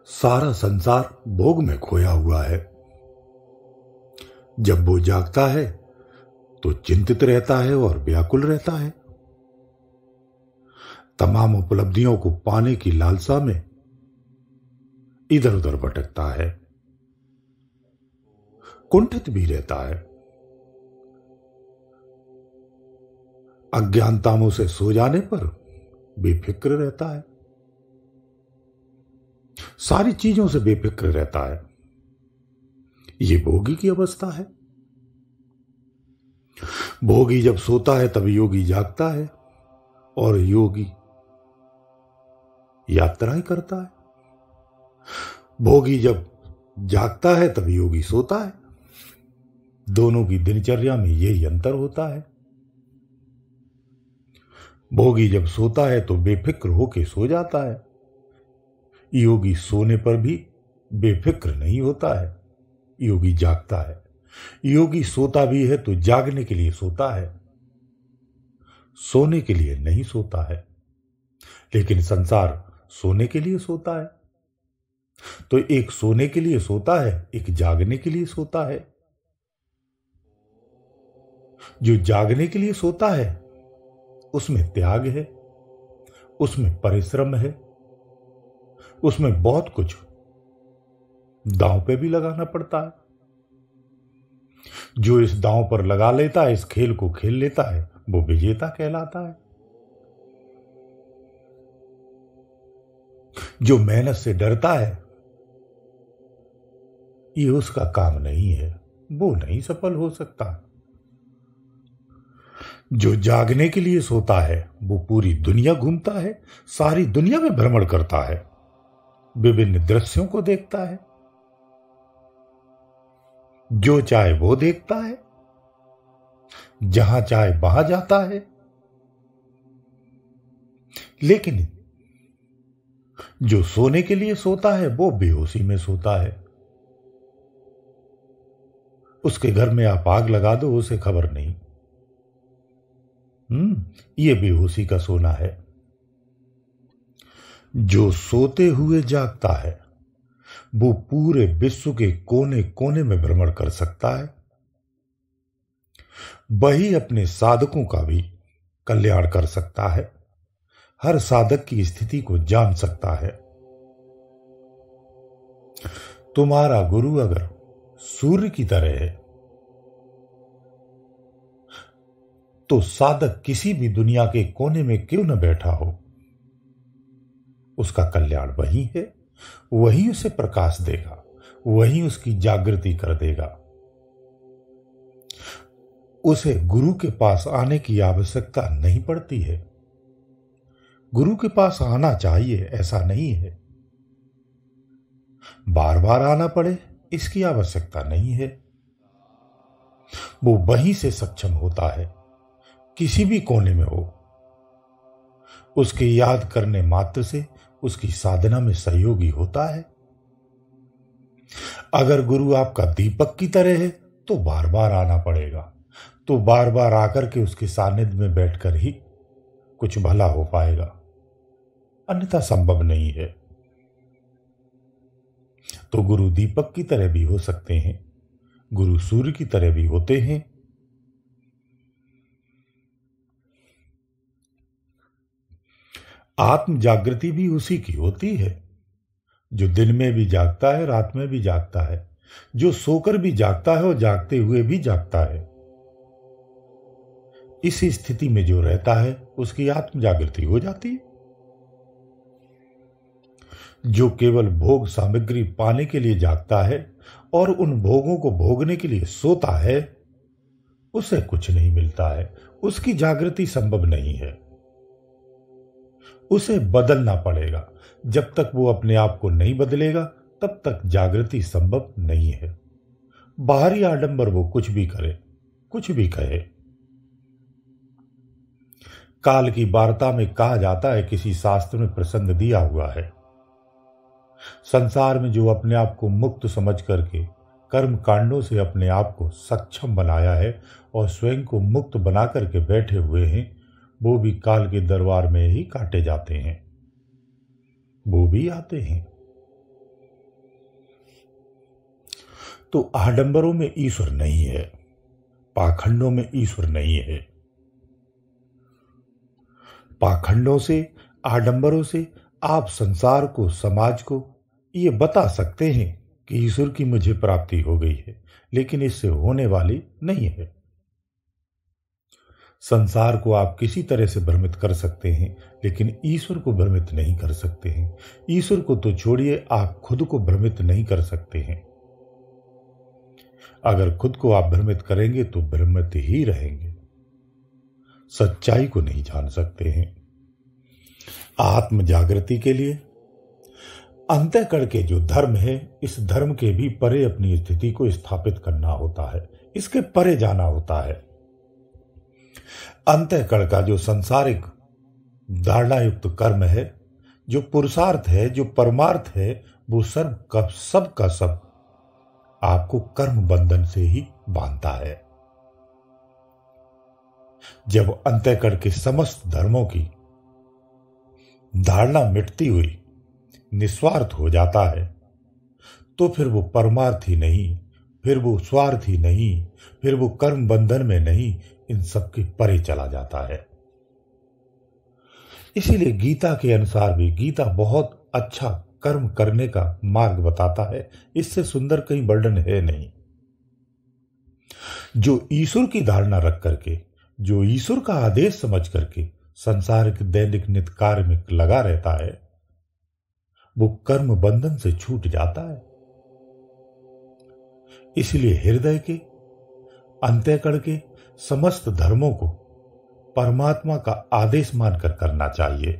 सारा संसार भोग में खोया हुआ है। जब वो जागता है तो चिंतित रहता है और व्याकुल रहता है। तमाम उपलब्धियों को पाने की लालसा में इधर उधर भटकता है, कुंठित भी रहता है। अज्ञानताओं से सो जाने पर बेफिक्र रहता है, सारी चीजों से बेफिक्र रहता है। ये भोगी की अवस्था है। भोगी जब सोता है तब योगी जागता है, और योगी यात्राएं करता है। भोगी जब जागता है तब योगी सोता है। दोनों की दिनचर्या में यही अंतर होता है। भोगी जब सोता है तो बेफिक्र होके सो जाता है। योगी सोने पर भी बेफिक्र नहीं होता है। योगी जागता है। योगी सोता भी है तो जागने के लिए सोता है, सोने के लिए नहीं सोता है। लेकिन संसार सोने के लिए सोता है। तो एक सोने के लिए सोता है, एक जागने के लिए सोता है। जो जागने के लिए सोता है उसमें त्याग है, उसमें परिश्रम है, उसमें बहुत कुछ दांव पे भी लगाना पड़ता है। जो इस दांव पर लगा लेता है, इस खेल को खेल लेता है, वो विजेता कहलाता है। जो मेहनत से डरता है, ये उसका काम नहीं है, वो नहीं सफल हो सकता। जो जागने के लिए सोता है वो पूरी दुनिया घूमता है, सारी दुनिया में भ्रमण करता है, विभिन्न दृश्यों को देखता है, जो चाहे वो देखता है, जहां चाहे वहां जाता है। लेकिन जो सोने के लिए सोता है वो बेहोशी में सोता है। उसके घर में आप आग लगा दो, उसे खबर नहीं। ये बेहोशी का सोना है। जो सोते हुए जागता है वो पूरे विश्व के कोने कोने में भ्रमण कर सकता है। वही अपने साधकों का भी कल्याण कर सकता है, हर साधक की स्थिति को जान सकता है। तुम्हारा गुरु अगर सूर्य की तरह है तो साधक किसी भी दुनिया के कोने में क्यों न बैठा हो, उसका कल्याण वही है। वही उसे प्रकाश देगा, वही उसकी जागृति कर देगा। उसे गुरु के पास आने की आवश्यकता नहीं पड़ती है। गुरु के पास आना चाहिए ऐसा नहीं है, बार बार आना पड़े इसकी आवश्यकता नहीं है। वो वहीं से सक्षम होता है, किसी भी कोने में हो। उसके याद करने मात्र से उसकी साधना में सहयोगी होता है। अगर गुरु आपका दीपक की तरह है तो बार बार आना पड़ेगा, तो बार बार आकर के उसके सानिध्य में बैठकर ही कुछ भला हो पाएगा, अन्यथा संभव नहीं है। तो गुरु दीपक की तरह भी हो सकते हैं, गुरु सूर्य की तरह भी होते हैं। आत्म जागृति भी उसी की होती है जो दिन में भी जागता है, रात में भी जागता है, जो सोकर भी जागता है और जागते हुए भी जागता है। इस स्थिति में जो रहता है उसकी आत्म जागृति हो जाती है। जो केवल भोग सामग्री पाने के लिए जागता है और उन भोगों को भोगने के लिए सोता है, उसे कुछ नहीं मिलता है, उसकी जागृति संभव नहीं है। उसे बदलना पड़ेगा। जब तक वो अपने आप को नहीं बदलेगा तब तक जागृति संभव नहीं है। बाहरी आडंबर वो कुछ भी करे, कुछ भी कहे। काल की वार्ता में कहा जाता है, किसी शास्त्र में प्रसंग दिया हुआ है, संसार में जो अपने आप को मुक्त समझ करके कर्म कांडों से अपने आप को सक्षम बनाया है और स्वयं को मुक्त बना करके बैठे हुए हैं, वो भी काल के दरबार में ही काटे जाते हैं। वो भी आते हैं, तो आडंबरों में ईश्वर नहीं है, पाखंडों में ईश्वर नहीं है। पाखंडों से, आडंबरों से आप संसार को, समाज को ये बता सकते हैं कि ईश्वर की मुझे प्राप्ति हो गई है, लेकिन इससे होने वाली नहीं है। संसार को आप किसी तरह से भ्रमित कर सकते हैं, लेकिन ईश्वर को भ्रमित नहीं कर सकते हैं। ईश्वर को तो छोड़िए, आप खुद को भ्रमित नहीं कर सकते हैं। अगर खुद को आप भ्रमित करेंगे तो भ्रमित ही रहेंगे, सच्चाई को नहीं जान सकते हैं। आत्म जागृति के लिए अंतःकरण के जो धर्म है, इस धर्म के भी परे अपनी स्थिति को स्थापित करना होता है, इसके परे जाना होता है। अंतःकरण का जो संसारिक धारणा युक्त कर्म है, जो पुरुषार्थ है, जो परमार्थ है, वो सब का सब आपको कर्म बंधन से ही बांधता है। जब अंतःकरण के समस्त धर्मों की धारणा मिटती हुई निस्वार्थ हो जाता है, तो फिर वो परमार्थ ही नहीं, फिर वो स्वार्थ ही नहीं, फिर वो कर्म बंधन में नहीं, इन सब के परे चला जाता है। इसीलिए गीता के अनुसार भी गीता बहुत अच्छा कर्म करने का मार्ग बताता है। इससे सुंदर कहीं वर्णन है नहीं। जो ईश्वर की धारणा रख करके, जो ईश्वर का आदेश समझ करके संसार के दैनिक नित्य कार्य में लगा रहता है, वो कर्म बंधन से छूट जाता है। इसलिए हृदय के, अंतःकरण के समस्त धर्मों को परमात्मा का आदेश मानकर करना चाहिए।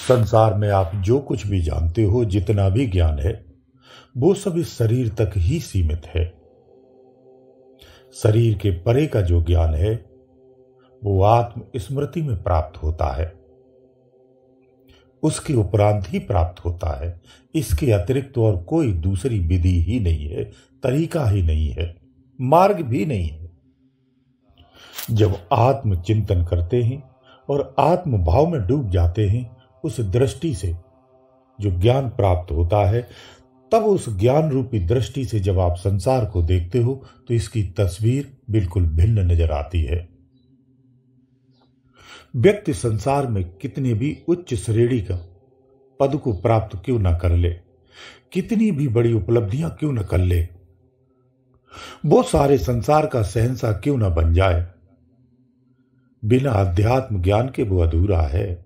संसार में आप जो कुछ भी जानते हो, जितना भी ज्ञान है, वो सब इस शरीर तक ही सीमित है। शरीर के परे का जो ज्ञान है, वो आत्म स्मृति में प्राप्त होता है, उसके उपरांत ही प्राप्त होता है। इसके अतिरिक्त और कोई दूसरी विधि ही नहीं है, तरीका ही नहीं है, मार्ग भी नहीं है। जब आत्म चिंतन करते हैं और आत्म भाव में डूब जाते हैं, उस दृष्टि से जो ज्ञान प्राप्त होता है, तब उस ज्ञान रूपी दृष्टि से जब आप संसार को देखते हो, तो इसकी तस्वीर बिल्कुल भिन्न नजर आती है। व्यक्ति संसार में कितने भी उच्च श्रेणी का पद को प्राप्त क्यों न कर ले, कितनी भी बड़ी उपलब्धियां क्यों न कर ले, वो सारे संसार का शहंशाह क्यों न बन जाए, बिना अध्यात्म ज्ञान के वो अधूरा है।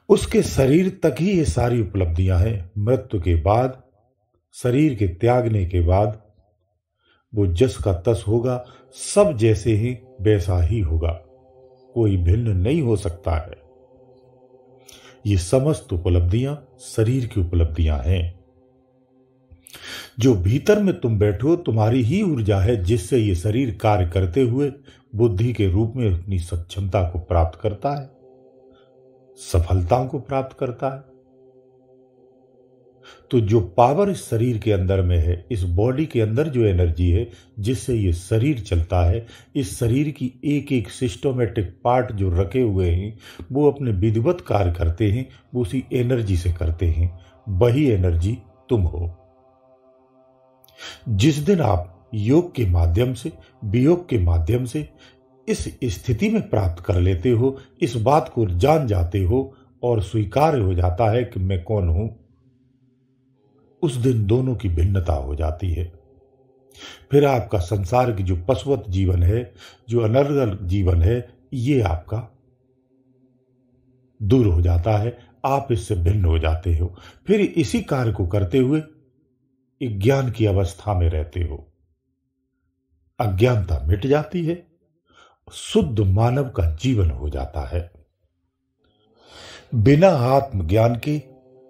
उसके शरीर तक ही ये सारी उपलब्धियां हैं। मृत्यु के बाद, शरीर के त्यागने के बाद, वो जस का तस होगा, सब जैसे ही वैसा ही होगा, कोई भिन्न नहीं हो सकता है। ये समस्त उपलब्धियां शरीर की उपलब्धियां हैं। जो भीतर में तुम बैठो, तुम्हारी ही ऊर्जा है, जिससे ये शरीर कार्य करते हुए बुद्धि के रूप में अपनी सक्षमता को प्राप्त करता है, सफलताओं को प्राप्त करता है। तो जो पावर इस शरीर के अंदर में है, इस बॉडी के अंदर जो एनर्जी है जिससे ये शरीर चलता है, इस शरीर की एक एक सिस्टोमेटिक पार्ट जो रखे हुए हैं, वो अपने विधिवत कार्य करते हैं, वो उसी एनर्जी से करते हैं। वही एनर्जी तुम हो। जिस दिन आप योग के माध्यम से, वियोग के माध्यम से इस स्थिति में प्राप्त कर लेते हो, इस बात को जान जाते हो और स्वीकार हो जाता है कि मैं कौन हूं, उस दिन दोनों की भिन्नता हो जाती है। फिर आपका संसार की जो पशुवत जीवन है, जो अनर्गल जीवन है, ये आपका दूर हो जाता है, आप इससे भिन्न हो जाते हो। फिर इसी कार्य को करते हुए एक ज्ञान की अवस्था में रहते हो। अज्ञानता मिट जाती है, शुद्ध मानव का जीवन हो जाता है। बिना आत्मज्ञान के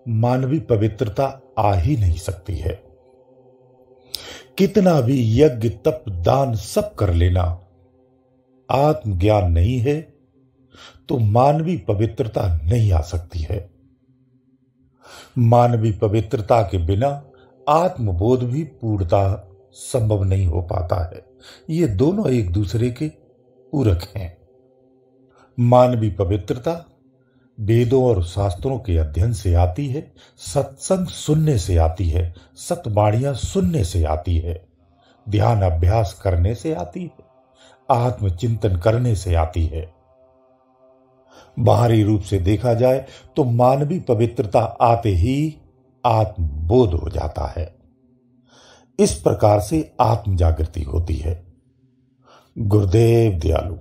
मानवीय पवित्रता आ ही नहीं सकती है। कितना भी यज्ञ, तप, दान सब कर लेना, आत्मज्ञान नहीं है तो मानवीय पवित्रता नहीं आ सकती है। मानवीय पवित्रता के बिना आत्मबोध भी पूर्णता संभव नहीं हो पाता है। ये दोनों एक दूसरे के पूरक हैं। मानवीय पवित्रता वेदों और शास्त्रों के अध्ययन से आती है, सत्संग सुनने से आती है, सतवाणियां सुनने से आती है, ध्यान अभ्यास करने से आती है, आत्मचिंतन करने से आती है। बाहरी रूप से देखा जाए तो मानवीय पवित्रता आते ही आत्मबोध हो जाता है। इस प्रकार से आत्म जागृति होती है। गुरुदेव दयालु।